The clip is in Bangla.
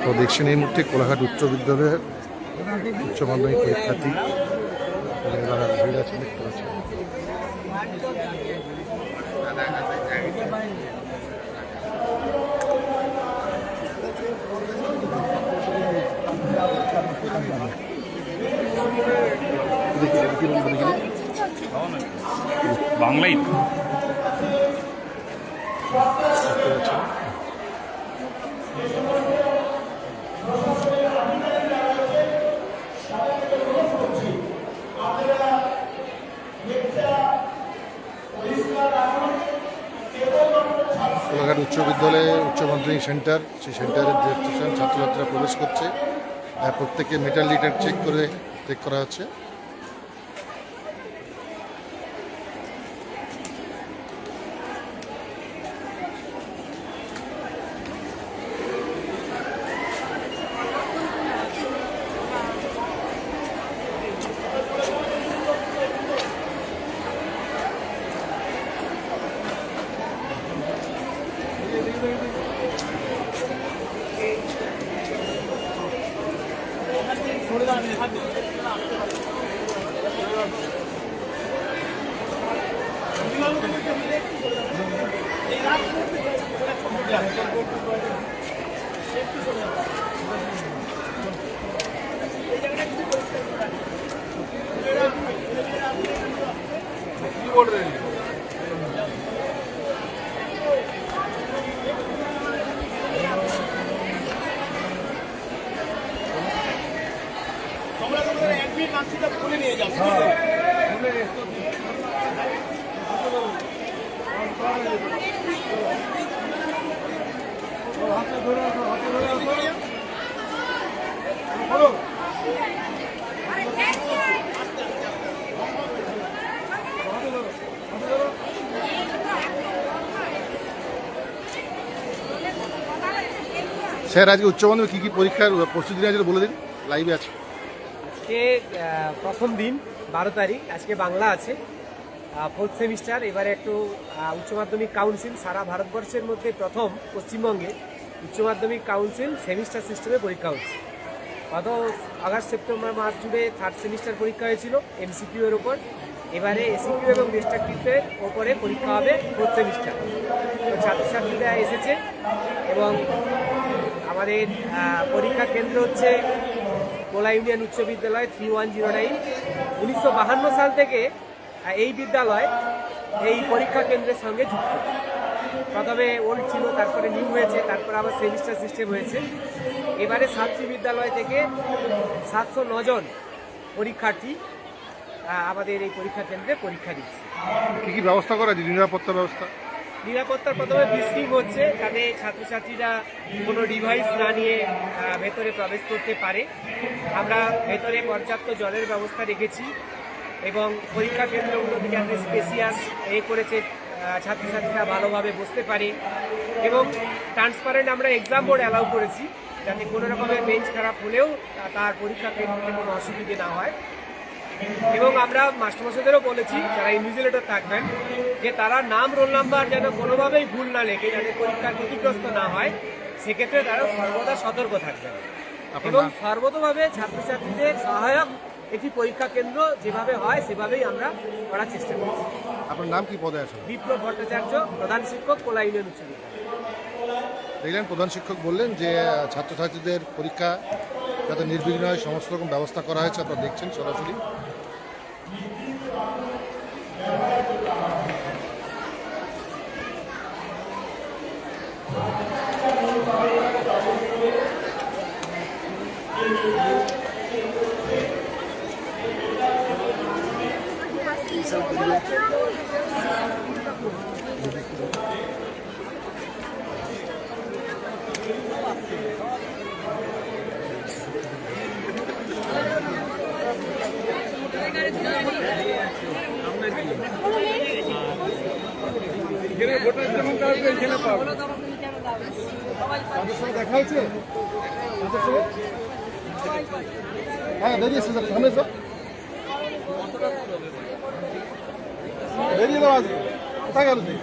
তো দেখছেন এই মুহূর্তে কোলাঘাট উচ্চ বিদ্যালয়ের উচ্চ মাধ্যমিক পরীক্ষার্থী ভিড় আছে দেখতে পাচ্ছেন। বাংলাই কোলাঘাট উচ্চ বিদ্যালয়ে উচ্চ মাধ্যমিক সেন্টার, সেই সেন্টারের যে ছাত্রছাত্রীরা প্রবেশ করছে, প্রত্যেকে মিটার লিটার চেক করা হচ্ছে। স্যার, আজকে উচ্চ মাধ্যমিক কী কী পরীক্ষার প্রস্তুতি নিয়ে বলে দিন, লাইভে আছে। আজকে প্রথম দিন 12 তারিখ, আজকে বাংলা আছে, 4th সেমিস্টার। এবারে একটু উচ্চ মাধ্যমিক কাউন্সিল সারা ভারতবর্ষের মধ্যে প্রথম পশ্চিমবঙ্গে উচ্চ মাধ্যমিক কাউন্সিল সেমিস্টার সিস্টেমে পরীক্ষা হচ্ছে। গত আগস্ট সেপ্টেম্বর মাস জুড়ে 3rd সেমিস্টার পরীক্ষা হয়েছিল MCQ এর ওপর। এবারে ACQ এবং ডিস্ট্রাকটিভের ওপরে পরীক্ষা হবে 4th সেমিস্টার। তো ছাত্রছাত্রীরা এসেছে এবং আমাদের পরীক্ষা কেন্দ্র হচ্ছে কোলা ইউনিয়ন উচ্চ বিদ্যালয় 3109। 1952 সাল থেকে এই বিদ্যালয় এই পরীক্ষা কেন্দ্রের সঙ্গে যুক্ত। প্রথমে ওল্ড ছিল, তারপরে নিউ হয়েছে, তারপরে আবার সেমিস্টার সিস্টেম হয়েছে। এবারে ছাত্রী বিদ্যালয় থেকে 709 জন পরীক্ষার্থী আমাদের এই পরীক্ষা কেন্দ্রে পরীক্ষা দিচ্ছে। কী কী ব্যবস্থা করা আছে? নিরাপত্তা ব্যবস্থা, নিরাপত্তার প্রথমে বিস্কিং হচ্ছে, যাতে ছাত্রছাত্রীরা কোনো ডিভাইস না নিয়ে ভেতরে প্রবেশ করতে পারে। আমরা ভেতরে পর্যাপ্ত জলের ব্যবস্থা রেখেছি এবং পরীক্ষা কেন্দ্রগুলোতে যাতে স্পেসিয়াস করেছে, ছাত্রছাত্রীরা ভালোভাবে বসতে পারে। এবং ট্রান্সপারেন্ট আমরা এক্সাম বোর্ড অ্যালাউ করেছি, যাতে কোনো রকমের বেঞ্চ খারাপ হলেও তার পরীক্ষা কেন্দ্রে কোনো অসুবিধে না হয়। এবং আমরা মাস্টারমশাইদেরও বলেছি, যারা ইনভিজিলেটর থাকবেন, যে তারা নাম রোল নাম্বার যেন কোনোভাবেই ভুল না লেখে, যাতে পরীক্ষার ক্ষতিগ্রস্ত না হয়, সেক্ষেত্রে তারা সর্বদা সতর্ক থাকবেন। এবং সর্বতভাবে ছাত্রছাত্রীদের সহায়ক একটি পরীক্ষা কেন্দ্র যেভাবে হয় সেভাবেই আমরা করার চেষ্টা করছি। আপনার নাম কি পদে আছে? বিপ্লব ভট্টাচার্য, প্রধান শিক্ষক, কোলা ইউনিয়ন উচ্চ বিদ্যালয়। দেখলেন প্রধান শিক্ষক বললেন যে ছাত্রছাত্রীদের পরীক্ষা যাতে নির্বিঘ্ন হয় সমস্ত রকম ব্যবস্থা করা হয়েছে। আপনারা দেখছেন সরাসরি। দেখা হয়েছে হ্যাঁ, বেরিয়ে এসে সামনে সব বেরিয়ে দেওয়া আছে। কোথায় গেল তুই?